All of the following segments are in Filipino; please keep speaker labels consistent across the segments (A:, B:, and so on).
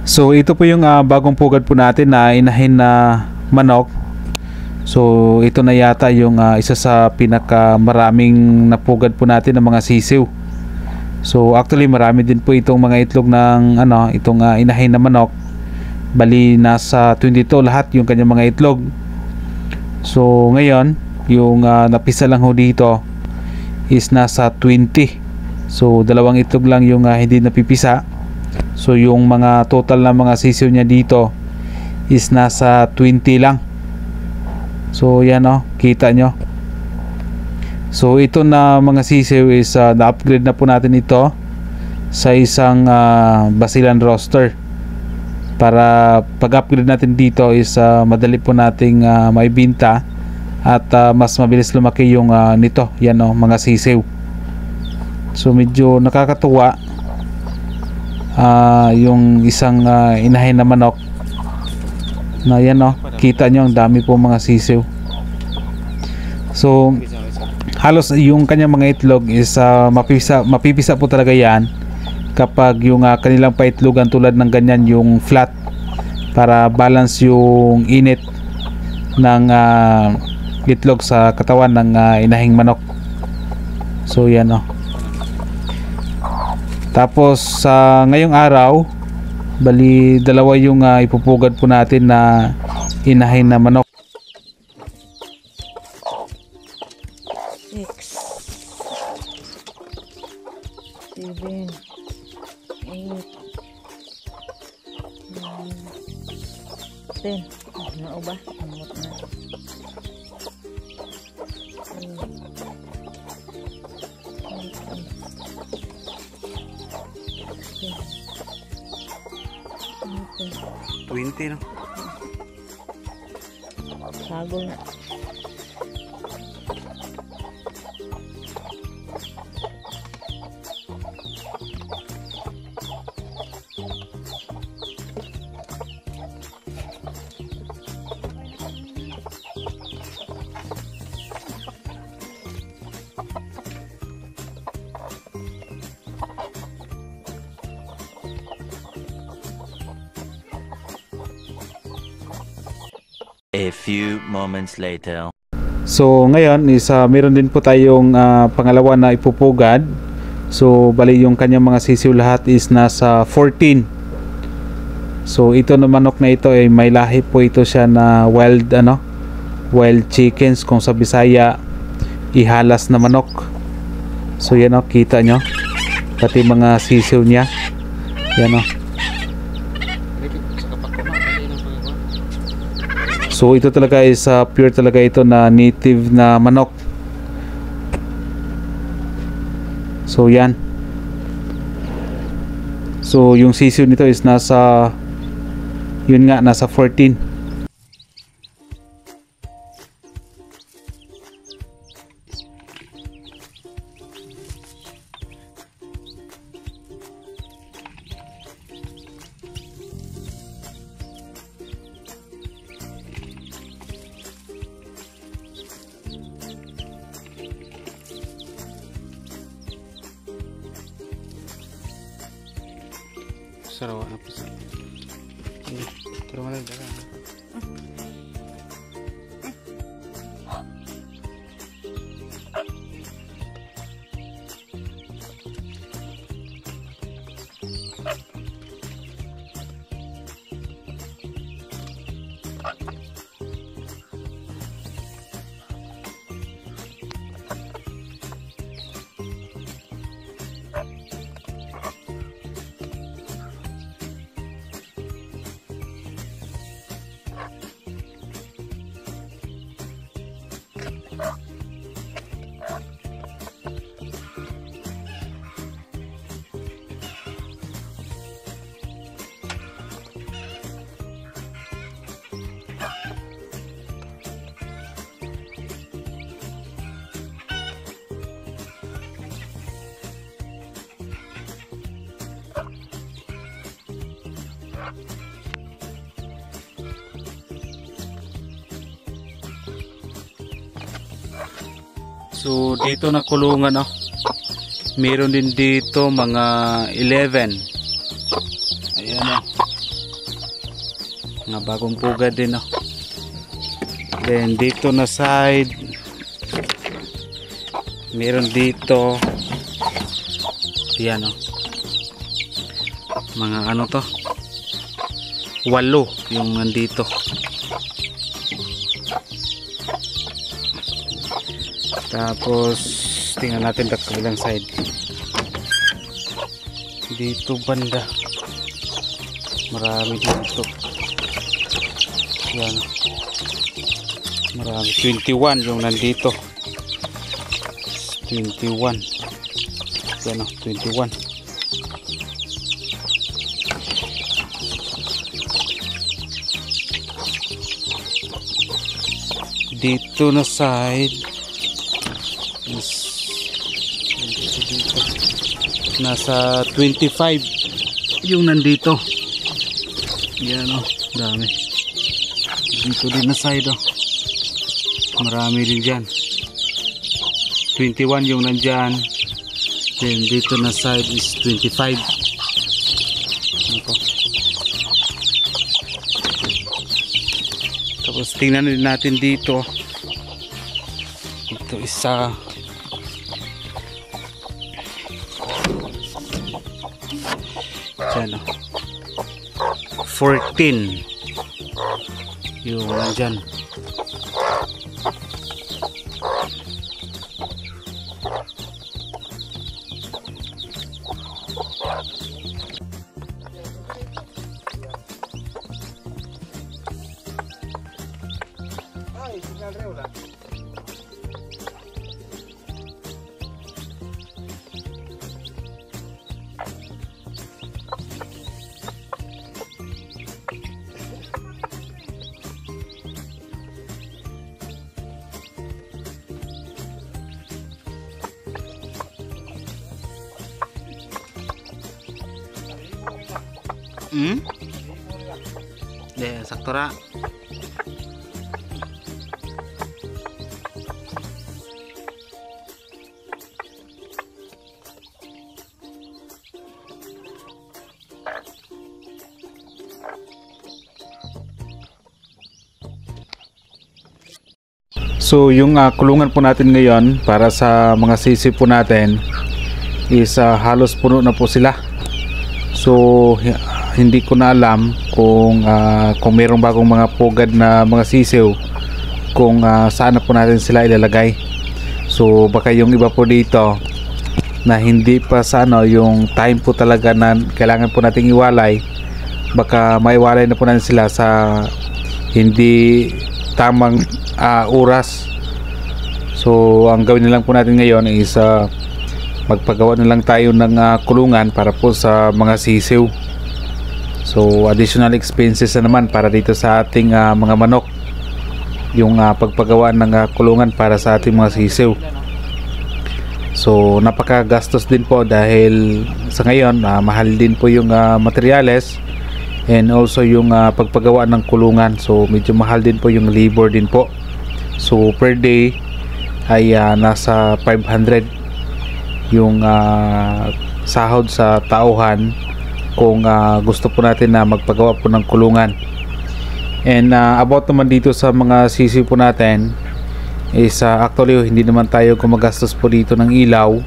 A: So ito po yung bagong pugad po natin na inahin na manok. So ito na yata yung isa sa pinakamaraming napugad po natin ng mga sisiw. So actually marami din po itong mga itlog ng itong inahin na manok. Bali nasa 22 lahat yung kanyang mga itlog. So ngayon yung napisa lang ho dito is nasa 20. So dalawang itlog lang yung hindi napipisa. So yung mga total na mga sisiw niya dito is nasa 20 lang. So yan kita nyo. So ito na mga sisiw is na-upgrade na po natin ito sa isang Basilan roaster. Para pag-upgrade natin dito is madali po nating maibenta at mas mabilis lumaki yung nito. Yan mga sisiw. So medyo nakakatuwa yung isang inahin na manok na yan kita nyo ang dami po mga sisiw. So halos yung kanyang mga itlog is mapipisa po talaga yan kapag yung kanilang paitlogan tulad ng ganyan yung flat para balance yung init ng itlog sa katawan ng inahing manok. So yan Tapos ngayong araw, bali dalawa yung ipupugad po natin na inahin na manok.
B: 6 7 8 9 10. Ano ba? Amot na.
A: 20 no?
B: Sagol na.
C: A few moments later.
A: So ngayon is meron din po tayong pangalawa na ipupugad. So bali yung kanyang mga sisiw lahat is nasa 14. So ito na manok na ito ay may lahi po ito siya na wild chickens, kung sa Bisaya ihalas na manok. So yan kita nyo pati mga sisiw niya. Yan So ito talaga is pure talaga ito na native na manok. So yan. So yung sisiw nito is nasa 14. Sarawa na po sa pero wala dala. So dito na kulungan meron din dito mga 11. Ayan Mga bagong pugad din, oh. Then dito na side meron dito, yan, oh. Mga ano to, 8 yung nandito. Tapos tingnan natin sa kabilang side. Dito banda marami dito, yan, marami. 21 yung nandito, 21, yan, 21. Dito na side is dito, nasa 25 yung nandito, yan, dami. Dito din na side, marami din dyan. 21 yung nandyan. Then dito na side is 25. Ito. Tapos tingnan din natin dito. Ito isa. Diyan, 14 yung nandyan. Sakto ra. So yung kulungan po natin ngayon para sa mga sisi po natin is halos puno na po sila. So hindi ko na alam kung mayroong bagong mga pugad na mga sisiw, kung saan na po natin sila ilalagay. So baka yung iba po dito na hindi pa sa yung time po talaga na kailangan po nating iwalay, baka maiwalay na po natin sila sa hindi tamang oras. So ang gawin na lang po natin ngayon is magpagawa na lang tayo ng kulungan para po sa mga sisiw. So additional expenses na naman para dito sa ating mga manok, yung pagpagawa ng kulungan para sa ating mga sisiw. So napakagastos din po dahil sa ngayon mahal din po yung materyales, and also yung pagpagawa ng kulungan. So medyo mahal din po yung labor din po. So per day ay nasa 500 yung sahod sa tauhan kung gusto po natin na magpagawa po ng kulungan. And about naman dito sa mga sisiw po natin is actually hindi naman tayo gumagastos po dito ng ilaw,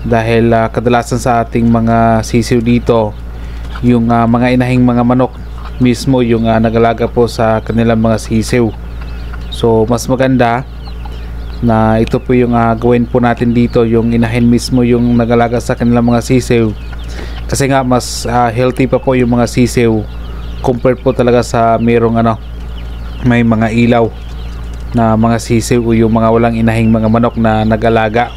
A: dahil kadalasan sa ating mga sisiw dito yung mga inahing mga manok mismo yung nagalaga po sa kanilang mga sisiw. So mas maganda na ito po yung gawin po natin dito, yung inahin mismo yung nagalaga sa kanilang mga sisiw, kasi nga mas healthy pa po yung mga sisiw compared po talaga sa mayroong may mga ilaw na mga sisiw o yung mga walang inahing mga manok na nagalaga.